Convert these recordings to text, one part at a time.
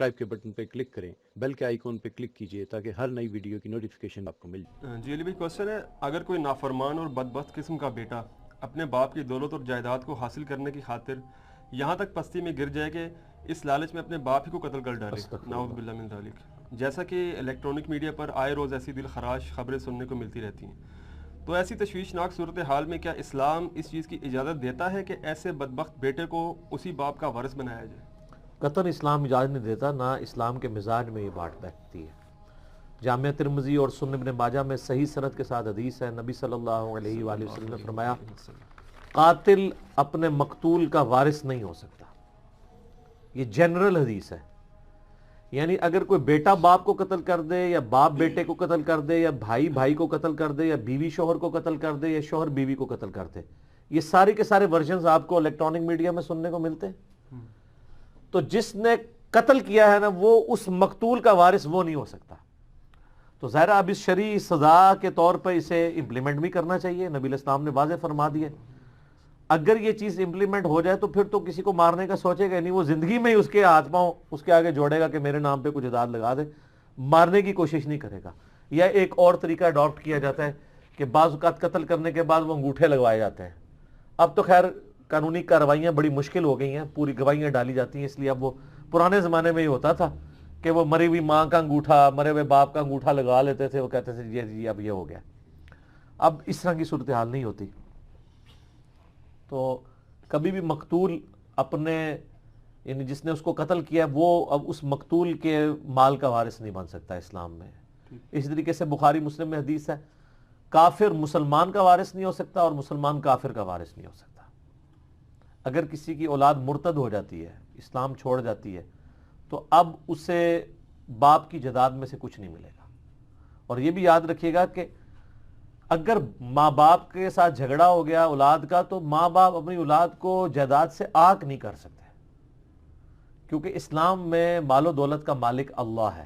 Subscribe کے button پہ click کریں، بیل کے آئیکن پہ کلک کیجئے تاکہ ہر نئی ویڈیو کی نوٹیفیکیشن آپ کو مل جائے۔ جی علی بھائی کوشچن ہے، اگر کوئی نافرمان اور بدبخت قسم کا بیٹا اپنے باپ کی دولت اور جائیداد کو حاصل کرنے کی خاطر یہاں تک پستی میں گر جائے کہ اس لالچ میں اپنے باپ ہی کو قتل کر ڈالے، نعوذ باللہ من ذالک، جیسا کہ الیکٹرانک میڈیا پر آئے روز ایسی دل خراش خبریں سننے کو ملتی رہتی ہیں، تو ایسی تشویشناک صورتحال میں کیا اسلام اس چیز کی اجازت دیتا ہے کہ ایسے بدبخت بیٹے کو اسی باپ کا وارث بنایا جائے؟ قطعاً اسلام اجازت نہیں دیتا، نہ اسلام کے مزاج میں یہ بات بیٹھتی ہے۔ جامعہ ترمذی اور سنن ابن ماجہ میں صحیح سند کے ساتھ حدیث ہے، نبی صلی اللہ علیہ وآلہ وسلم نے فرمایا قاتل اپنے مقتول کا وارث نہیں ہو سکتا۔ یہ جنرل حدیث ہے، یعنی اگر کوئی بیٹا باپ کو قتل کر دے یا باپ بیٹے کو قتل کر دے یا بھائی بھائی کو قتل کر دے یا بیوی شوہر کو قتل کر دے یا شوہر بیوی کو قتل کر دے، یہ سارے کے سارے ورژنز آپ کو الیکٹرانک میڈیا میں سننے کو ملتے ہیں، تو جس نے قتل کیا ہے نا وہ اس مقتول کا وارث وہ نہیں ہو سکتا۔ تو ظاہر اب اس شرعی سزا کے طور پر اسے امپلیمنٹ بھی کرنا چاہیے، نبی علیہ السلام نے واضح فرما دیے۔ اگر یہ چیز امپلیمنٹ ہو جائے تو پھر تو کسی کو مارنے کا سوچے گا نہیں، وہ زندگی میں ہی اس کے ہاتھ پاؤں اس کے آگے جوڑے گا کہ میرے نام پہ کچھ جائیداد لگا دے، مارنے کی کوشش نہیں کرے گا۔ یا ایک اور طریقہ اڈاپٹ کیا جاتا ہے کہ بعض اوقات قتل کرنے کے بعد وہ انگوٹھے لگوائے جاتے ہیں۔ اب تو خیر قانونی کارروائیاں بڑی مشکل ہو گئی ہیں، پوری گواہیاں ڈالی جاتی ہیں، اس لیے اب وہ پرانے زمانے میں ہی ہوتا تھا کہ وہ مری ہوئی ماں کا انگوٹھا مرے ہوئے باپ کا انگوٹھا لگا لیتے تھے، وہ کہتے تھے جی اب یہ ہو گیا۔ اب اس طرح کی صورتحال نہیں ہوتی، تو کبھی بھی مقتول اپنے یعنی جس نے اس کو قتل کیا وہ اب اس مقتول کے مال کا وارث نہیں بن سکتا اسلام میں۔ اسی طریقے سے بخاری مسلم میں حدیث ہے کافر مسلمان کا وارث نہیں ہو سکتا اور مسلمان کافر کا وارث نہیں ہو سکتا۔ اگر کسی کی اولاد مرتد ہو جاتی ہے، اسلام چھوڑ جاتی ہے، تو اب اسے باپ کی جائیداد میں سے کچھ نہیں ملے گا۔ اور یہ بھی یاد رکھیے گا کہ اگر ماں باپ کے ساتھ جھگڑا ہو گیا اولاد کا تو ماں باپ اپنی اولاد کو جائیداد سے آگ نہیں کر سکتے، کیونکہ اسلام میں مال و دولت کا مالک اللہ ہے،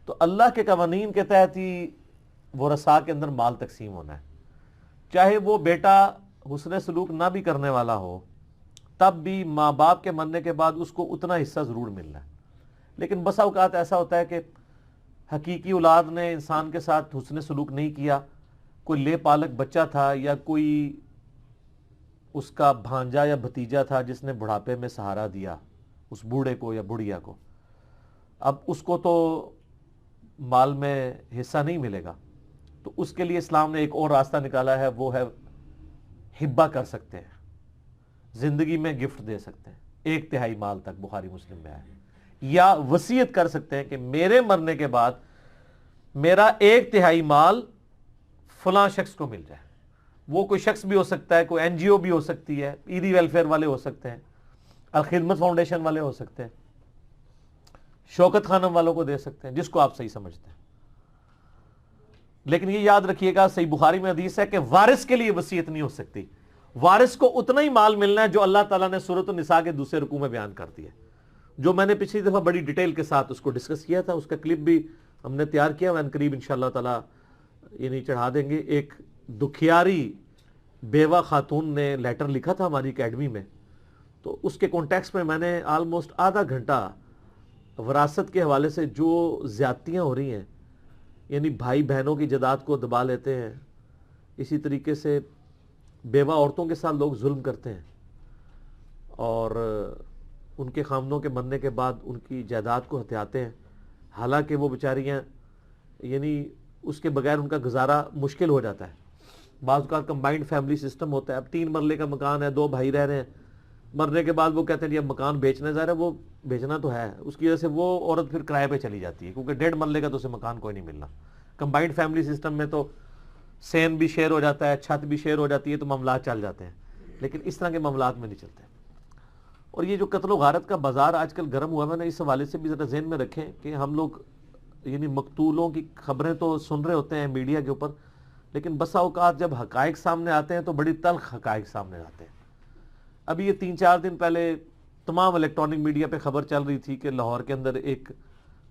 تو اللہ کے قوانین کے تحت ہی ورثاء کے اندر مال تقسیم ہونا ہے۔ چاہے وہ بیٹا حسن سلوک نہ بھی کرنے والا ہو تب بھی ماں باپ کے مرنے کے بعد اس کو اتنا حصہ ضرور ملنا ہے۔ لیکن بسا اوقات ایسا ہوتا ہے کہ حقیقی اولاد نے انسان کے ساتھ حسن سلوک نہیں کیا، کوئی لے پالک بچہ تھا یا کوئی اس کا بھانجا یا بھتیجا تھا جس نے بڑھاپے میں سہارا دیا اس بوڑھے کو یا بڑھیا کو، اب اس کو تو مال میں حصہ نہیں ملے گا، تو اس کے لیے اسلام نے ایک اور راستہ نکالا ہے، وہ ہے ہبہ کر سکتے ہیں، زندگی میں گفٹ دے سکتے ہیں 1/3 مال تک، بخاری مسلم میں آیا، یا وصیت کر سکتے ہیں کہ میرے مرنے کے بعد میرا 1/3 مال فلاں شخص کو مل جائے۔ وہ کوئی شخص بھی ہو سکتا ہے، کوئی NGO بھی ہو سکتی ہے، ایدی ویلفیئر والے ہو سکتے ہیں، الخدمت فاؤنڈیشن والے ہو سکتے ہیں، شوکت خانم والوں کو دے سکتے ہیں، جس کو آپ صحیح سمجھتے ہیں۔ لیکن یہ یاد رکھیے گا صحیح بخاری میں حدیث ہے کہ وارث کے لیے وصیت نہیں ہو سکتی، وارث کو اتنا ہی مال ملنا ہے جو اللہ تعالیٰ نے سورۃ النساء کے دوسرے رکوع میں بیان کر دیا، جو میں نے پچھلی دفعہ بڑی ڈیٹیل کے ساتھ اس کو ڈسکس کیا تھا، اس کا کلپ بھی ہم نے تیار کیا، ان قریب انشاءاللہ تعالیٰ یعنی چڑھا دیں گے۔ ایک دکھیاری بیوہ خاتون نے لیٹر لکھا تھا ہماری اکیڈمی میں، تو اس کے کانٹیکس میں نے آلموسٹ آدھا گھنٹہ وراثت کے حوالے سے جو زیادتیاں ہو رہی ہیں، یعنی بھائی بہنوں کی جائیداد کو دبا لیتے ہیں، اسی طریقے سے بیوہ عورتوں کے ساتھ لوگ ظلم کرتے ہیں اور ان کے خامنوں کے مرنے کے بعد ان کی جائیداد کو ہتھیاتے ہیں، حالانکہ وہ بیچاریاں یعنی اس کے بغیر ان کا گزارا مشکل ہو جاتا ہے۔ بعض کا کمبائنڈ فیملی سسٹم ہوتا ہے، اب 3 مرلے کا مکان ہے، 2 بھائی رہ رہے ہیں، مرنے کے بعد وہ کہتے ہیں جی اب مکان بیچنا ظاہر ہے، وہ بیچنا تو ہے، اس کی وجہ سے وہ عورت پھر کرائے پہ چلی جاتی ہے کیونکہ 1.5 مرلے کا تو اسے مکان کوئی نہیں ملنا۔ کمبائنڈ فیملی سسٹم میں تو سین بھی شیئر ہو جاتا ہے، چھت بھی شیئر ہو جاتی ہے، تو معاملات چل جاتے ہیں، لیکن اس طرح کے معاملات میں نہیں چلتے۔ اور یہ جو قتل و غارت کا بازار آج کل گرم ہوا ہے، میں نے اس حوالے سے بھی ذرا ذہن میں رکھیں کہ ہم لوگ یعنی مقتولوں کی خبریں تو سن رہے ہوتے ہیں میڈیا کے اوپر، لیکن بسا اوقات جب حقائق سامنے آتے ہیں تو بڑی تلخ حقائق سامنے آتے ہیں۔ ابھی یہ 3-4 دن پہلے تمام الیکٹرانک میڈیا پہ خبر چل رہی تھی کہ لاہور کے اندر ایک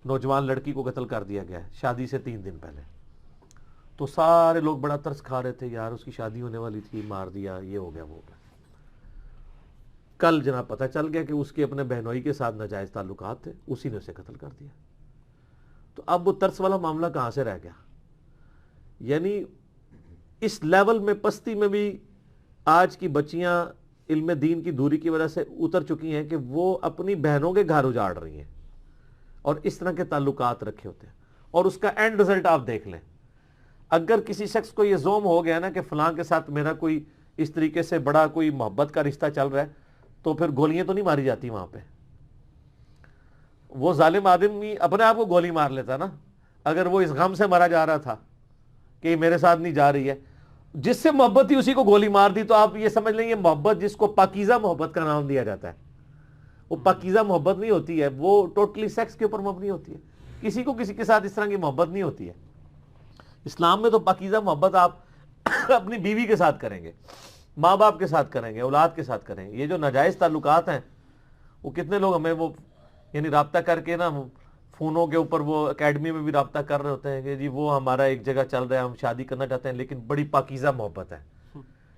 نوجوان لڑکی کو قتل کر دیا گیا ہے شادی سے 3 دن پہلے، تو سارے لوگ بڑا ترس کھا رہے تھے، یار اس کی شادی ہونے والی تھی، مار دیا، یہ ہو گیا وہ ہو گیا۔ کل جناب پتہ چل گیا کہ اس کے اپنے بہنوئی کے ساتھ ناجائز تعلقات تھے، اسی نے اسے قتل کر دیا. تو اب وہ ترس والا معاملہ کہاں سے رہ گیا؟ یعنی اس لیول میں پستی میں بھی آج کی بچیاں علم دین کی دوری کی وجہ سے اتر چکی ہیں کہ وہ اپنی بہنوں کے گھر اجاڑ رہی ہیں اور اس طرح کے تعلقات رکھے ہوتے ہیں. اور اس کا اینڈ رزلٹ آپ دیکھ لیں. اگر کسی شخص کو یہ زوم ہو گیا نا کہ فلاں کے ساتھ میرا کوئی اس طریقے سے بڑا کوئی محبت کا رشتہ چل رہا ہے، تو پھر گولیاں تو نہیں ماری جاتی وہاں پہ. وہ ظالم آدمی اپنے آپ کو گولی مار لیتا نا اگر وہ اس غم سے مرا جا رہا تھا کہ یہ میرے ساتھ نہیں جا رہی ہے. جس سے محبت تھی اسی کو گولی مار دی. تو آپ یہ سمجھ لیں یہ محبت جس کو پاکیزہ محبت کا نام دیا جاتا ہے، وہ پاکیزہ محبت نہیں ہوتی ہے، وہ ٹوٹلی سیکس کے اوپر مبنی ہوتی ہے. کسی کو کسی کے ساتھ اس طرح کی محبت نہیں ہوتی ہے. اسلام میں تو پاکیزہ محبت آپ اپنی بیوی کے ساتھ کریں گے، ماں باپ کے ساتھ کریں گے، اولاد کے ساتھ کریں گے. یہ جو ناجائز تعلقات ہیں وہ کتنے لوگ ہمیں وہ یعنی رابطہ کر کے نا فونوں کے اوپر وہ اکیڈمی میں بھی رابطہ کر رہے ہوتے ہیں کہ جی وہ ہمارا ایک جگہ چل رہا ہے، ہم شادی کرنا چاہتے ہیں، لیکن بڑی پاکیزہ محبت ہے.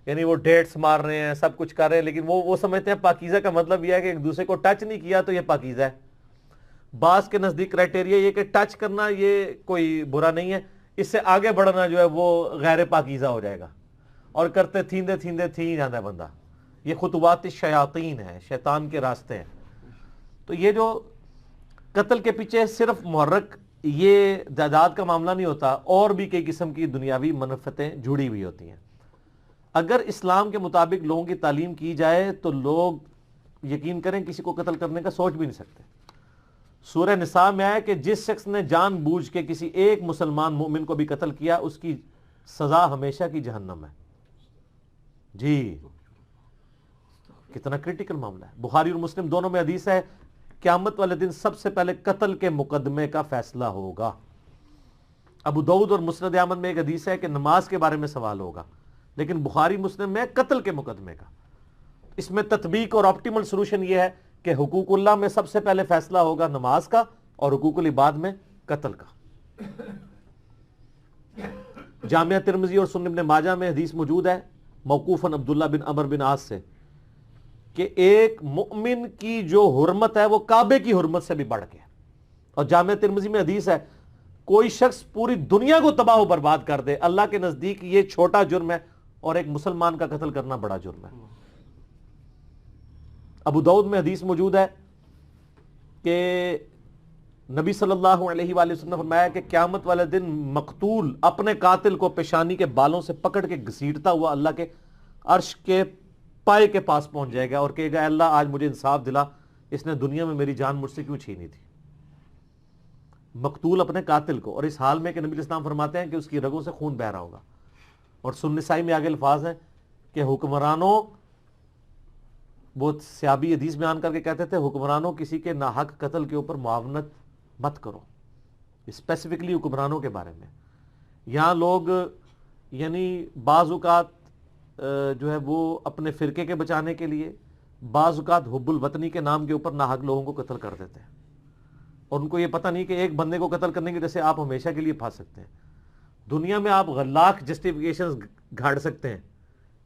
یعنی وہ ڈیٹس مار رہے ہیں، سب کچھ کر رہے ہیں، لیکن وہ سمجھتے ہیں پاکیزہ کا مطلب یہ ہے کہ ایک دوسرے کو ٹچ نہیں کیا تو یہ پاکیزہ ہے. بعض کے نزدیک کرائٹیریا یہ کہ ٹچ کرنا یہ کوئی برا نہیں ہے، اس سے آگے بڑھنا جو ہے وہ غیر پاکیزہ ہو جائے گا. اور کرتے تھیندے تھیندے تھی جاتا ہے بندہ. یہ خطوات الشیاطین ہے، شیطان کے راستے ہیں. تو یہ جو قتل کے پیچھے صرف محرک یہ جائیداد کا معاملہ نہیں ہوتا، اور بھی کئی قسم کی دنیاوی منفعتیں جڑی ہوئی ہوتی ہیں. اگر اسلام کے مطابق لوگوں کی تعلیم کی جائے تو لوگ یقین کریں کسی کو قتل کرنے کا سوچ بھی نہیں سکتے. سورہ نساء میں آیا کہ جس شخص نے جان بوجھ کے کسی ایک مسلمان مومن کو بھی قتل کیا اس کی سزا ہمیشہ کی جہنم ہے. جی کتنا کریٹیکل معاملہ ہے. بخاری اور مسلم دونوں میں حدیث ہے قیامت والے دن سب سے پہلے قتل کے مقدمے کا فیصلہ ہوگا. ابو داؤد اور مسند احمد میں ایک حدیث ہے کہ نماز کے بارے میں سوال ہوگا، لیکن بخاری مسلم میں قتل کے مقدمے کا. اس میں تطبیق اور آپٹیمل سولوشن یہ ہے کہ حقوق اللہ میں سب سے پہلے فیصلہ ہوگا نماز کا اور حقوق العباد میں قتل کا. جامعہ ترمذی اور سنن ابن ماجہ میں حدیث موجود ہے موقوفاً عبداللہ بن عمر بن عاص سے کہ ایک مؤمن کی جو حرمت ہے وہ کعبے کی حرمت سے بھی بڑھ کے. اور جامعہ ترمذی میں حدیث ہے کوئی شخص پوری دنیا کو تباہ و برباد کر دے اللہ کے نزدیک یہ چھوٹا جرم ہے اور ایک مسلمان کا قتل کرنا بڑا جرم ہے. ابو داؤد میں حدیث موجود ہے کہ نبی صلی اللہ علیہ وآلہ وسلم نے فرمایا کہ قیامت والے دن مقتول اپنے قاتل کو پیشانی کے بالوں سے پکڑ کے گھسیٹتا ہوا اللہ کے عرش کے پائے کے پاس پہنچ جائے گا اور کہے گا اللہ آج مجھے انصاف دلا، اس نے دنیا میں میری جان مجھ سے کیوں چھینی تھی. مقتول اپنے قاتل کو، اور اس حال میں کہ نبی اسلام فرماتے ہیں کہ اس کی رگوں سے خون بہ رہا ہوگا. اور سنن نسائی میں آگے الفاظ ہیں کہ حکمرانوں، وہ سیابی حدیث بیان کر کے کہتے تھے حکمرانوں کسی کے ناحق قتل کے اوپر معاونت مت کرو. اسپیسیفکلی حکمرانوں کے بارے میں. یہاں لوگ یعنی بعض اوقات جو ہے وہ اپنے فرقے کے بچانے کے لیے بعض اوقات حب الوطنی کے نام کے اوپر ناحق لوگوں کو قتل کر دیتے ہیں، اور ان کو یہ پتہ نہیں کہ ایک بندے کو قتل کرنے کی وجہ سے آپ ہمیشہ کے لیے پھنس سکتے ہیں. دنیا میں آپ لاکھ جسٹیفیکیشنز گھاڑ سکتے ہیں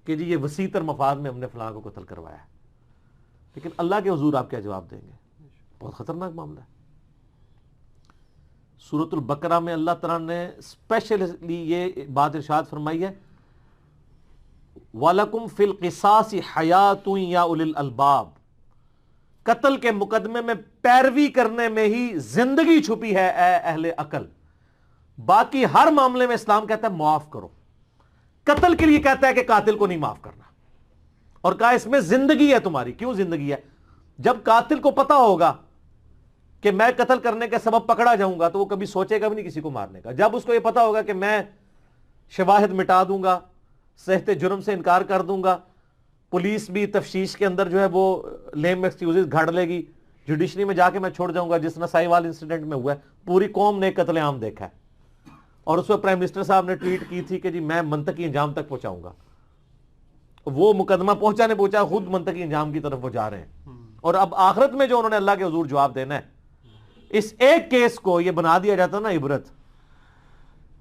کہ جی یہ وسیع تر مفاد میں ہم نے فلاں کو قتل کروایا ہے، لیکن اللہ کے حضور آپ کیا جواب دیں گے؟ بہت خطرناک معاملہ ہے. سورۃ البقرہ میں اللہ تعالیٰ نے اسپیشلی یہ بات ارشاد فرمائی ہے وَلَكُمْ فِي الْقِصَاصِ حَيَاتٌ يَا أُولِي الْأَلْبَابِ. قتل کے مقدمے میں پیروی کرنے میں ہی زندگی چھپی ہے اے اہل عقل. باقی ہر معاملے میں اسلام کہتا ہے معاف کرو. قتل کے لیے کہتا ہے کہ قاتل کو نہیں معاف کرنا، اور کہا اس میں زندگی ہے تمہاری. کیوں زندگی ہے؟ جب قاتل کو پتا ہوگا کہ میں قتل کرنے کے سبب پکڑا جاؤں گا تو وہ کبھی سوچے گا بھی نہیں کسی کو مارنے کا. جب اس کو یہ پتا ہوگا کہ میں شواہد مٹا دوں گا، صحت جرم سے انکار کر دوں گا، پولیس بھی تفتیش کے اندر جو ہے وہ لیم ایکسکیوزز گھڑ لے گی، جوڈیشری میں جا کے میں چھوڑ جاؤں گا جس طرح سائیوال انسیڈنٹ میں ہوا ہے. پوری قوم نے قتل عام دیکھا ہے، اور اس میں پرائم منسٹر صاحب نے ٹویٹ کی تھی کہ جی میں منطقی انجام تک پہنچاؤں گا. وہ مقدمہ پہنچا خود منطقی انجام کی طرف وہ جا رہے ہیں. اور اب آخرت میں جو انہوں نے اللہ کے حضور جواب دینا ہے، اس ایک کیس کو یہ بنا دیا جاتا نا عبرت.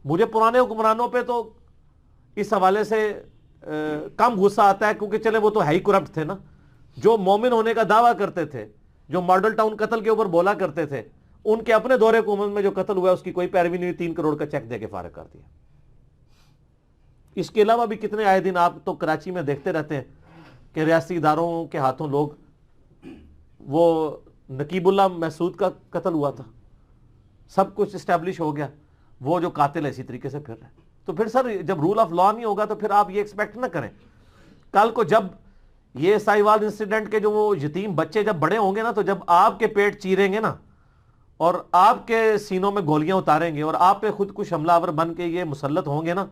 مجھے پرانے حکمرانوں پہ تو اس حوالے سے کم غصہ آتا ہے کیونکہ چلے وہ تو ہے ہی کرپٹ تھے نا. جو مومن ہونے کا دعویٰ کرتے تھے, جو ماڈل ٹاؤن قتل کے اوپر بولا کرتے تھے, ان کے اپنے دور حکومت میں جو قتل ہوا اس کی کوئی پیروی نہیں ہوئی, 3 کروڑ کا چیک دے کے فارغ کر دیا. اس کے علاوہ بھی کتنے آئے دن آپ تو کراچی میں دیکھتے رہتے ہیں کہ ریاستی اداروں کے ہاتھوں لوگ, وہ نقیب اللہ محسود کا قتل ہوا تھا, سب کچھ اسٹیبلش ہو گیا, وہ جو قاتل ہے اسی طریقے سے پھر رہے. تو پھر سر جب رول آف لا نہیں ہوگا تو پھر آپ یہ ایکسپیکٹ نہ کریں کل کو جب یہ ساہیوال انسیڈنٹ کے جو وہ یتیم بچے جب بڑے ہوں گے نا, تو جب آپ کے پیٹ چیریں گے نا اور آپ کے سینوں میں گولیاں اتاریں گے اور آپ پہ خود کچھ حملہ آور بن کے یہ مسلط ہوں گے نا,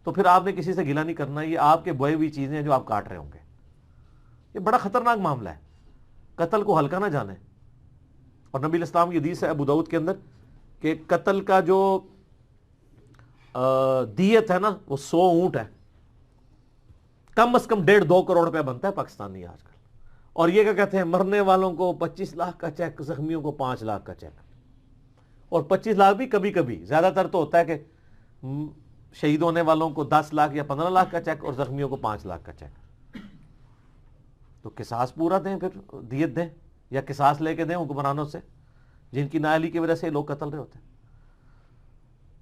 تو پھر آپ نے کسی سے گلہ نہیں کرنا, یہ آپ کے بوئے ہوئی چیزیں ہیں جو آپ کاٹ رہے ہوں گے. یہ بڑا خطرناک معاملہ ہے, قتل کو ہلکا نہ جانے. اور نبی الاسلام کی حدیث ہے ابو داؤد کے اندر کہ قتل کا جو دیت ہے نا وہ 100 اونٹ ہے, کم از کم 1.5-2 کروڑ روپے بنتا ہے پاکستانی آج کل. اور یہ کیا کہتے ہیں, مرنے والوں کو 25 لاکھ کا چیک, زخمیوں کو 5 لاکھ کا چیک. اور 25 لاکھ بھی کبھی کبھی, زیادہ تر تو ہوتا ہے کہ شہید ہونے والوں کو 10 لاکھ یا 15 لاکھ کا چیک اور زخمیوں کو 5 لاکھ کا چیک. تو قصاص پورا دیں, پھر دیت دیں, یا قصاص لے کے دیں حکمرانوں سے جن کی نااہلی کی وجہ سے لوگ قتل رہے ہوتے ہیں.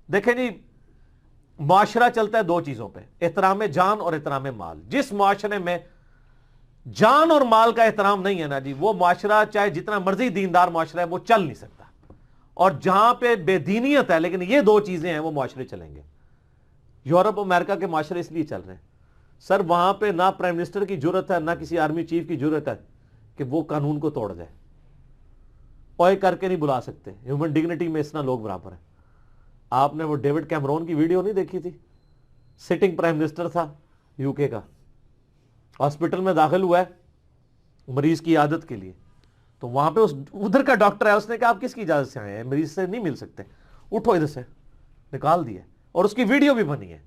دیکھیں جی, معاشرہ چلتا ہے 2 چیزوں پہ, احترام جان اور احترام مال. جس معاشرے میں جان اور مال کا احترام نہیں ہے نا جی, وہ معاشرہ چاہے جتنا مرضی دیندار معاشرہ ہے وہ چل نہیں سکتا. اور جہاں پہ بے دینیت ہے لیکن یہ 2 چیزیں ہیں وہ معاشرے چلیں گے. یورپ امریکہ کے معاشرے اس لیے چل رہے ہیں سر, وہاں پہ نہ پرائم منسٹر کی جرت ہے نہ کسی آرمی چیف کی جرت ہے کہ وہ قانون کو توڑ جائے. اوئے کر کے نہیں بلا سکتے, ہیومن ڈگنیٹی میں اتنا لوگ برابر ہیں. آپ نے وہ ڈیوڈ کیمرون کی ویڈیو نہیں دیکھی تھی, سٹنگ پرائم منسٹر تھا یو کے کا, ہاسپٹل میں داخل ہوا ہے مریض کی عیادت کے لیے, تو وہاں پہ ادھر کا ڈاکٹر ہے, اس نے کہا آپ کس کی اجازت سے آئے ہیں, مریض سے نہیں مل سکتے, اٹھو ادھر سے, نکال دیا. اور اس کی ویڈیو بھی بنی ہے,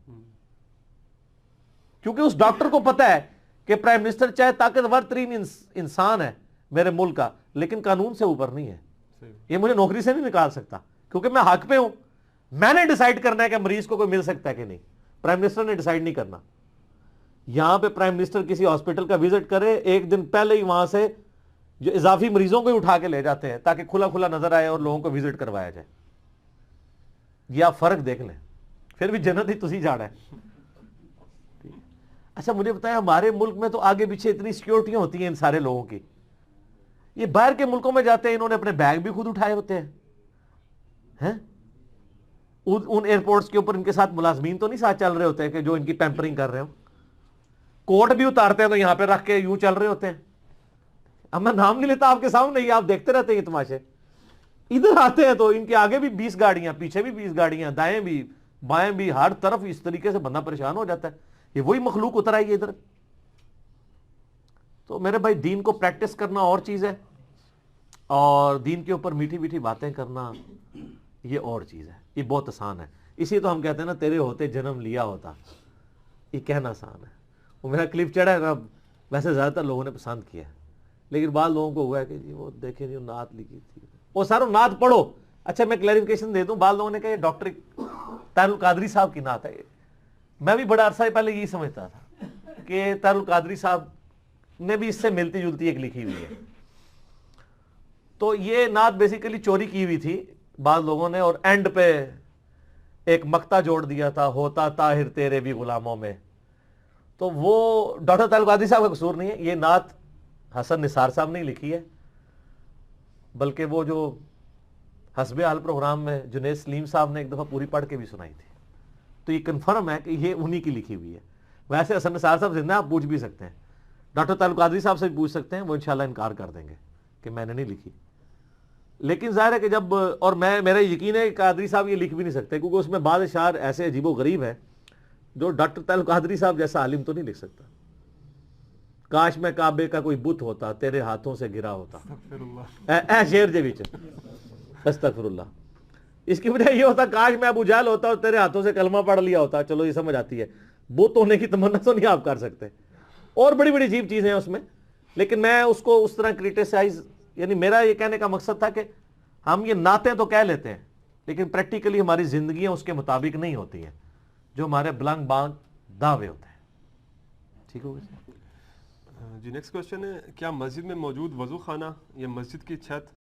کیونکہ اس ڈاکٹر کو پتا ہے کہ پرائم منسٹر چاہے طاقتور ترین انسان ہے میرے ملک کا, لیکن قانون سے اوپر نہیں ہے. یہ مجھے نوکری سے نہیں نکال سکتا کیونکہ میں حق پہ ہوں. میں نے ڈیسائیڈ کرنا ہے کہ مریض کو کوئی مل سکتا ہے کہ نہیں, پرائم منسٹر نے ڈیسائیڈ نہیں کرنا. یہاں پہ پرائم منسٹر کسی ہاسپٹل کا وزٹ کرے, 1 دن پہلے ہی وہاں سے جو اضافی مریضوں کو اٹھا کے لے جاتے ہیں تاکہ کھلا کھلا نظر آئے اور لوگوں کو وزٹ کروایا جائے. یہ آپ فرق دیکھ لیں, پھر بھی جنت ہی تسی جا رہا ہے. اچھا مجھے بتائیں, ہمارے ملک میں تو آگے پیچھے اتنی سیکیورٹیاں ہوتی ہیں ان سارے لوگوں کی, یہ باہر کے ملکوں میں جاتے ہیں انہوں نے اپنے بیگ بھی خود اٹھائے ہوتے ہیں. ان ایئرپورٹس کے اوپر ان کے ساتھ ملازمین تو نہیں ساتھ چل رہے ہوتے ہیں کہ جو ان کی پیمپرنگ کر رہے ہوں, کوٹ بھی اتارتے ہیں تو یہاں پہ رکھ کے یوں چل رہے ہوتے ہیں. اب میں نام نہیں لیتا آپ کے سامنے, یہ آپ دیکھتے رہتے ہیں یہ تماشے. ادھر آتے ہیں تو ان کے آگے بھی 20 گاڑیاں, پیچھے بھی 20 گاڑیاں, دائیں بھی بائیں بھی, ہر طرف اس طریقے سے بندہ پریشان ہو جاتا ہے. یہ وہی مخلوق اتر آئی ہے ادھر. تو میرے بھائی دین کو پریکٹس کرنا اور چیز ہے, اور دین کے اوپر میٹھی میٹھی باتیں کرنا یہ اور چیز ہے. یہ بہت آسان ہے, اسی تو ہم کہتے ہیں نا تیرے ہوتے جنم لیا ہوتا. یہ کہنا آسان ہے. وہ میرا کلپ چڑھا ہے نا, ویسے زیادہ تر لوگوں نے پسند کیا ہے, لیکن بعض لوگوں کو ہوا ہے کہ جی وہ دیکھیں جی نعت لکھی تھی, وہ سارا نعت پڑھو. اچھا میں کلیریفیکیشن دے دوں, بعض لوگوں نے کہا یہ ڈاکٹر طاہر القادری صاحب کی نعت ہے. میں بھی بڑا عرصہ پہلے یہی سمجھتا تھا کہ طاہر القادری صاحب نے بھی اس سے ملتی جلتی ایک لکھی ہوئی ہے. تو یہ نعت بیسیکلی چوری کی ہوئی تھی بعض لوگوں نے, اور اینڈ پہ ایک مقطع جوڑ دیا تھا, ہوتا طاہر تیرے بھی غلاموں میں. تو وہ ڈاکٹر طاہر القادری صاحب کا قصور نہیں ہے, یہ نعت حسن نثار صاحب نے لکھی ہے, بلکہ وہ جو حسب حال پروگرام میں جنید سلیم صاحب نے ایک دفعہ پوری پڑھ کے بھی سنائی تھی. تو یہ کنفرم ہے کہ یہ انہی کی لکھی ہوئی ہے. ویسے حسن نثار صاحب زندہ, آپ پوچھ بھی سکتے ہیں, ڈاکٹر طاہر القادری صاحب سے بھی پوچھ سکتے ہیں, وہ انشاءاللہ انکار کر دیں گے کہ میں نے نہیں لکھی. لیکن ظاہر ہے کہ جب, اور میرا یقین ہے کہ قادری صاحب یہ لکھ بھی نہیں سکتے, کیونکہ اس میں بعض اشعار ایسے عجیب و غریب ہیں جو ڈاکٹر طاہر القادری صاحب جیسا عالم تو نہیں لکھ سکتا. کاش میں کعبے کا کوئی بت ہوتا, تیرے ہاتھوں سے گرا ہوتا, اے شیر دے وچ استغفر اللہ. اس کی وجہ یہ ہوتا کاش میں ابو جہل ہوتا اور تیرے ہاتھوں سے کلمہ پڑھ لیا ہوتا. چلو یہ سمجھ آتی ہے, بت ہونے کی تمنا تو نہیں آپ کر سکتے, اور بڑی بڑی عجیب چیزیں ہیں اس میں. لیکن میں اس کو اس طرح کریٹیسائز, یعنی میرا یہ کہنے کا مقصد تھا کہ ہم یہ نعتیں تو کہہ لیتے ہیں لیکن پریکٹیکلی ہماری زندگیاں اس کے مطابق نہیں ہوتی ہیں جو ہمارے بلنگ بانگ دعوے ہوتے ہیں. ٹھیک ہوگا جی نیکسٹ کوشچن ہے، کیا مسجد میں موجود وضو خانہ یا مسجد کی چھت